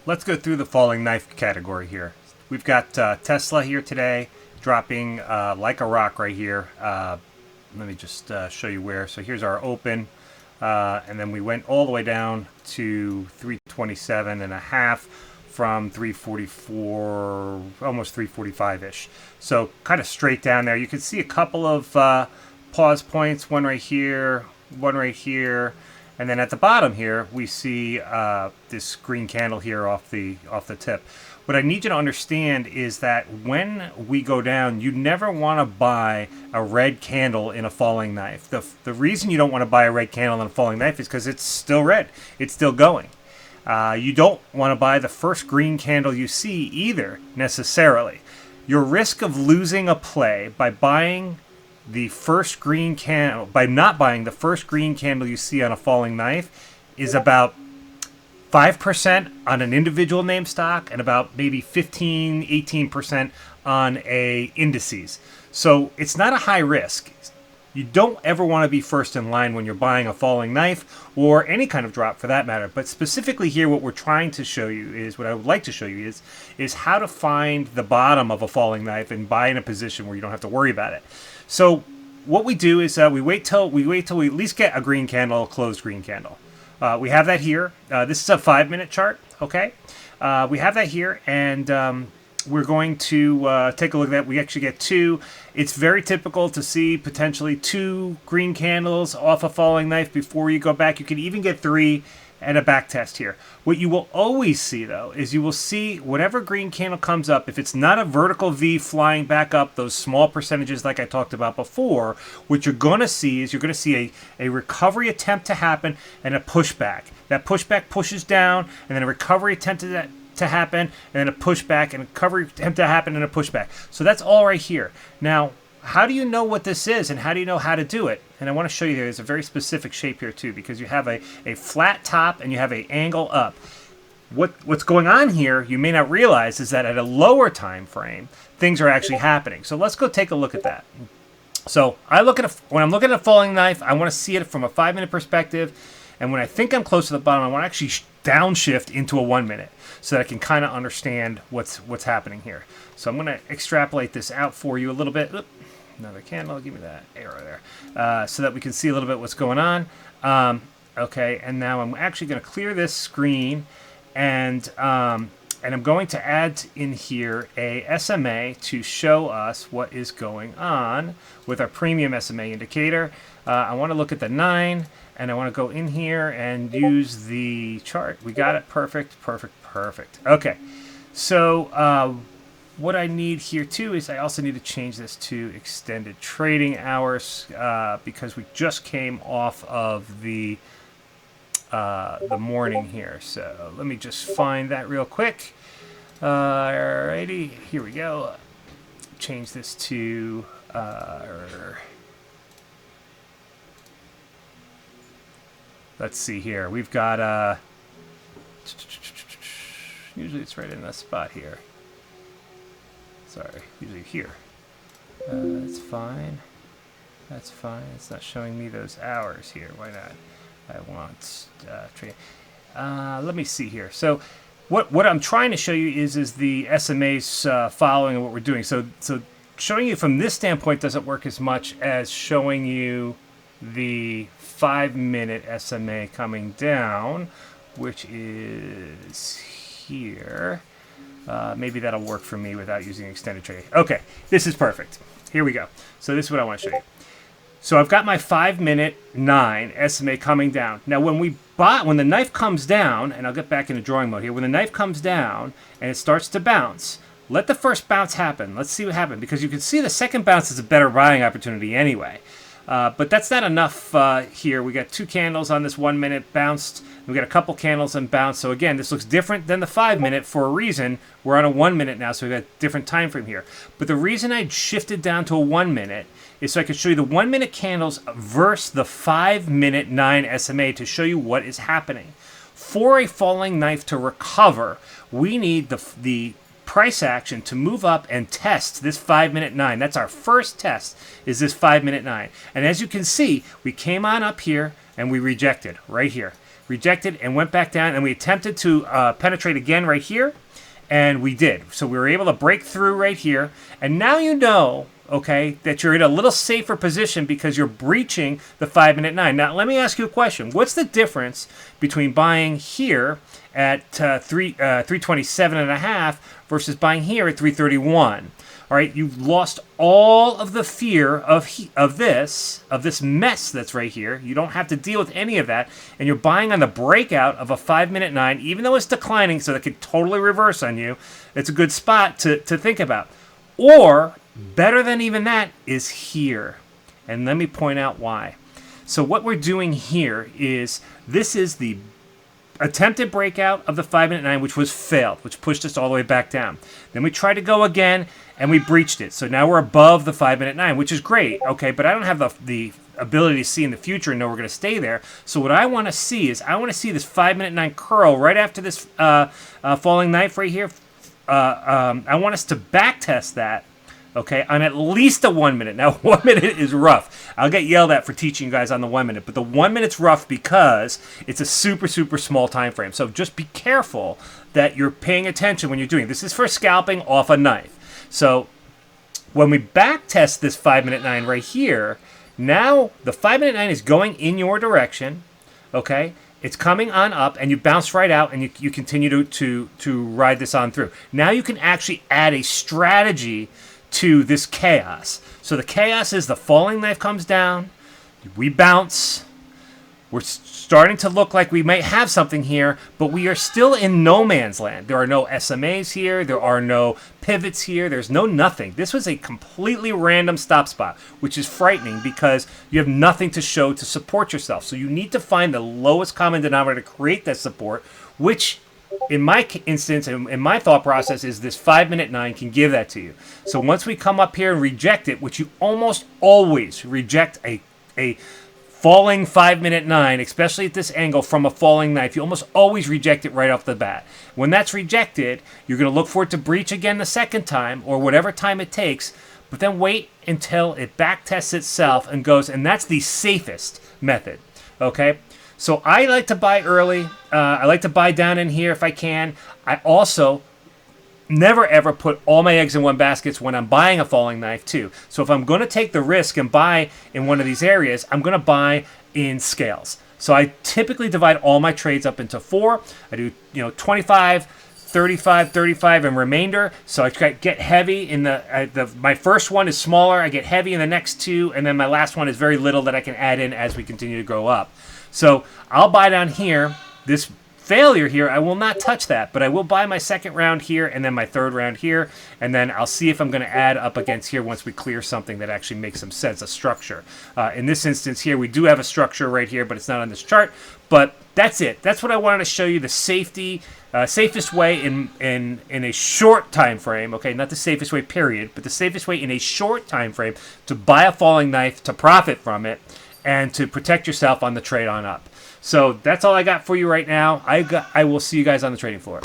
let's go through the falling knife category here. We've got Tesla here today, dropping like a rock right here. Let me just show you where. So here's our open, and then we went all the way down to 327 and a half from 344, almost 345-ish. So kind of straight down there. You can see a couple of pause points, one right here, one right here. And then at the bottom here, we see this green candle here off the tip. What I need you to understand is that when we go down, you never want to buy a red candle in a falling knife. The reason you don't want to buy a red candle in a falling knife is because it's still red. It's still going. You don't want to buy the first green candle you see either, necessarily. Your risk of losing a play by buying the first green candle, by not buying the first green candle you see on a falling knife, is about 5% on an individual name stock and about maybe 15, 18% on a indices. So it's not a high risk. You don't ever want to be first in line when you're buying a falling knife or any kind of drop for that matter. But specifically here, what we're trying to show you is, what I would like to show you is how to find the bottom of a falling knife and buy in a position where you don't have to worry about it. So what we do is we wait till we at least get a green candle, a closed green candle. We have that here. This is a 5-minute chart, okay? We have that here, and we're going to take a look at that. We actually get two. It's very typical to see potentially 2 green candles off a falling knife before you go back. You can even get 3 and a back test here. What you will always see, though, is you will see whatever green candle comes up, if it's not a vertical V flying back up, those small percentages like I talked about before, what you're going to see is you're going to see a recovery attempt to happen and a pushback. That pushback pushes down, and then a recovery attempt to happen, and then a pushback, and a recovery attempt to happen, and a pushback. So that's all right here. Now, how do you know what this is, and how do you know how to do it? And I want to show you there's a very specific shape here too, because you have a flat top and you have an angle up. What's going on here, you may not realize, is that at a lower time frame, things are actually happening. So let's go take a look at that. So when I'm looking at a falling knife, I want to see it from a 5-minute perspective, and when I think I'm close to the bottom, I want to actually downshift into a 1-minute so that I can kind of understand what's happening here. So I'm going to extrapolate this out for you a little bit. Oop, another candle, give me that arrow there, so that we can see a little bit what's going on. Okay, and now I'm actually going to clear this screen, and I'm going to add in here a SMA to show us what is going on with our premium SMA indicator. I want to look at the 9, and I want to go in here and use the chart. We got it. Perfect, perfect, perfect. Okay, so what I need here too is I also need to change this to extended trading hours because we just came off of the morning here. So let me just find that real quick. Alrighty, here we go. Change this to let's see here. We've got usually it's right in the spot here. Sorry, usually here. That's fine. That's fine. It's not showing me those hours here. Why not? I want trade. Let me see here. So, what I'm trying to show you is the SMAs following what we're doing. So showing you from this standpoint doesn't work as much as showing you the 5-minute SMA coming down, which is here. Maybe that'll work for me without using extended trading. Okay, this is perfect. Here we go. So this is what I want to show you. So I've got my 5-minute 9 SMA coming down. Now when the knife comes down, and I'll get back into drawing mode here, when the knife comes down and it starts to bounce, let the first bounce happen. Let's see what happens, because you can see the second bounce is a better buying opportunity anyway. But that's not enough here. We got 2 candles on this 1-minute bounced. We got a couple candles and bounced. So again, this looks different than the 5-minute for a reason. We're on a 1-minute now, so we got a different time frame here. But the reason I shifted down to a 1-minute is so I could show you the 1-minute candles versus the 5-minute 9 SMA to show you what is happening. For a falling knife to recover, we need the price action to move up and test this 5-minute 9. That's our first test, is this 5-minute 9. And as you can see, we came on up here and we rejected right here. rejected, and went back down, and we attempted to penetrate again right here, and we did. So we were able to break through right here, and now you know, okay, that you're in a little safer position because you're breaching the 5-minute 9. Now, let me ask you a question. What's the difference between buying here at 327.5 versus buying here at 331? All right, you've lost all of the fear of this mess that's right here. You don't have to deal with any of that, and you're buying on the breakout of a 5-minute 9, even though it's declining, so that could totally reverse on you. It's a good spot to think about. Or better than even that is here, and let me point out why. So what we're doing here is this is the attempted breakout of the 5-minute 9, which was failed, which pushed us all the way back down. Then we tried to go again, and we breached it. So now we're above the 5-minute 9, which is great, okay? But I don't have the ability to see in the future and know we're going to stay there. So what I want to see is I want to see this 5-minute 9 curl right after this falling knife right here. I want us to back test that, okay, on at least a 1 minute. Now, 1 minute is rough. I'll get yelled at for teaching you guys on the 1 minute, but the 1 minute's rough because it's a super, super small time frame. So just be careful that you're paying attention when you're doing it. This is for scalping off a knife. So when we back test this 5-minute 9 right here, now the 5-minute 9 is going in your direction, okay? It's coming on up, and you bounce right out, and you continue to ride this on through. Now you can actually add a strategy to this chaos. So the chaos is the falling knife comes down, we bounce, we're starting to look like we might have something here, but we are still in no man's land. There are no SMAs here, there are no pivots here, there's no nothing. This was a completely random stop spot, which is frightening because you have nothing to show to support yourself. So you need to find the lowest common denominator to create that support, which in my instance, in my thought process, is this 5-minute 9 can give that to you. So once we come up here and reject it, which you almost always reject a falling 5-minute 9, especially at this angle from a falling knife, you almost always reject it right off the bat. When that's rejected, you're going to look for it to breach again the second time, or whatever time it takes, but then wait until it back tests itself and goes, and that's the safest method, okay? So I like to buy early. I like to buy down in here if I can. I also never ever put all my eggs in one basket when I'm buying a falling knife too. So if I'm going to take the risk and buy in one of these areas, I'm going to buy in scales. So I typically divide all my trades up into 4. I do 25, 35, 35, and remainder. So I get heavy in my first one is smaller. I get heavy in the next 2, and then my last one is very little that I can add in as we continue to grow up. So I'll buy down here. This failure here, I will not touch that, but I will buy my second round here and then my third round here, and then I'll see if I'm going to add up against here once we clear something that actually makes some sense, a structure. In this instance here, we do have a structure right here, but it's not on this chart. But that's it. That's what I wanted to show you, the safest way in a short time frame, okay, not the safest way period, but the safest way in a short time frame to buy a falling knife, to profit from it, and to protect yourself on the trade on up. So that's all I got for you right now. I will see you guys on the trading floor.